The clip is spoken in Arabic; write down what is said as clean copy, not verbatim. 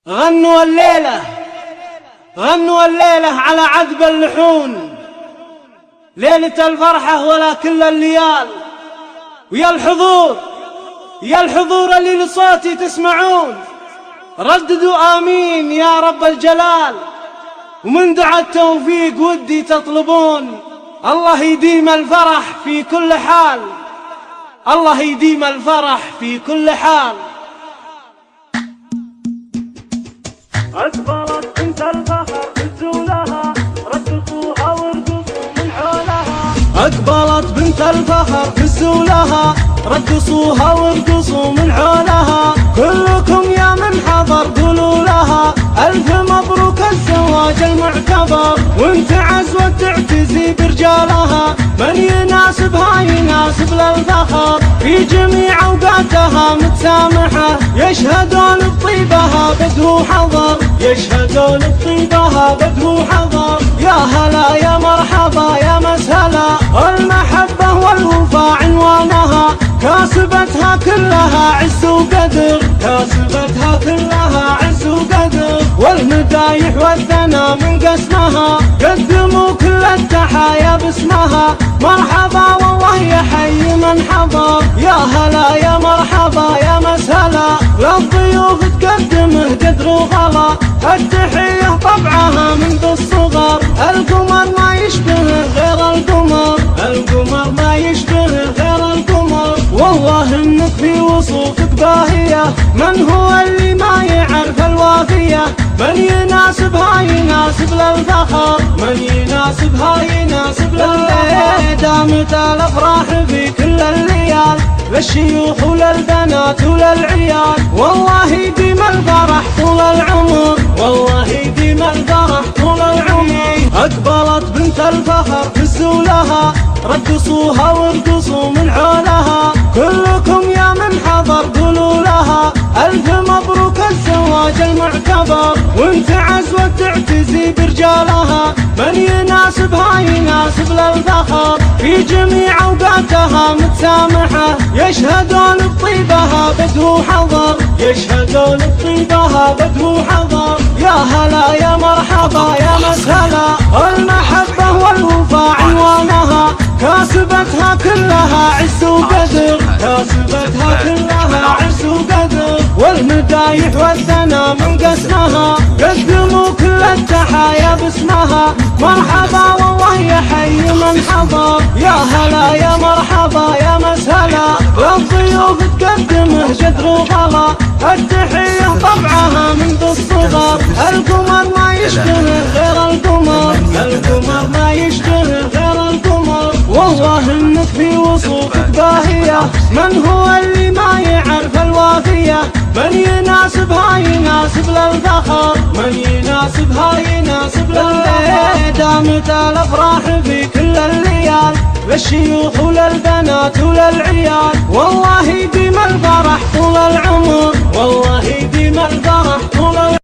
غنوا الليلة غنوا الليلة على عذب اللحون، ليلة الفرحة ولا كل الليال. ويا الحضور اللي لصوتي تسمعون، رددوا آمين يا رب الجلال. ومن دعاء التوفيق ودي تطلبون، الله يديم الفرح في كل حال، الله يديم الفرح في كل حال. أقبلت بنت الفخر هزوا لها، رقصوها وارقصوا من حولها. أقبلت بنت الفخر هزوا لها، رقصوها وارقصوا من حولها. كلكم يا من حضر قولوا لها، ألف مبروك الزواج المعتبر، وانت عزوة تعتزي برجالها. من يناسبها يناسب للفخر، في جميع أوقاتها متسامحة. يشهدون بطيبها بدو حضر، يشهدون بطيبها بدو حضر. يا هلا يا مرحبا يا مسهلا، المحبة والوفاء عنوانها. كاسبتها كلها عز وقدر، كاسبتها كلها عز وقدر. والمدايح والثنا من قسمها، قدموا كل التحايا باسمها. مرحبا والله يحيي من حضر، يا هلا يا مرحبا يا مسهلا. للضيوف تقدمه قدر وغلا، التحية طبعها منذ الصغر. القمر ما يشبه غير القمر، القمر ما يشبه غير القمر. والله انك في وصوفك باهية، من هو اللي ما يعرف الوافية؟ من يناسبها يناسب للفخر، من يناسبها يناسب للفخر. دامت الافراح في كل الليال، للشيوخ وللبنات وللعيال. والله يديم الفرح طول العمر، والله يديم الفرح طول العمر. أقبلت بنت الفخر هزوا لها، رقصوها وارقصوا من حولها. كلكم يا من حضر قولوا لها، ألف مبروك الزواج المعتبر، وانت عزوة تعتزي برجالها. من يناسبها يناسب للفخر، في جميع أوقاتها متسامحة. يشهدون بطيبها بدو حضر، يشهدون بطيبها بدو حضر. يا هلا يا مرحبا يا مسهلا، المحبة والوفاء عنوانها. كاسبتها كلها عز وقدر، كاسبتها كلها عز وقدر. والمدايح والثنا من قسمها، قدموا كل التحايا باسمها. مرحبا والله يحيي من حضر، يا هلا يا مرحبا يا مسهلا. للضيوف تقدمه قدر وغلا، التحية طبعها منذ الصغر. القمر ما يشبه غير القمر، القمر ما يشبه غير القمر. والله انك في وصوفك باهية، من هو اللي ما يعرف الوافية؟ من يناسبها يناسب للفخر، من يناسبها يناسب للفخر. دامت الافراح في كل الليال، للشيوخ وللبنات وللعيال. والله يديم الفرح طول العمر، والله يديم الفرح طول العمر.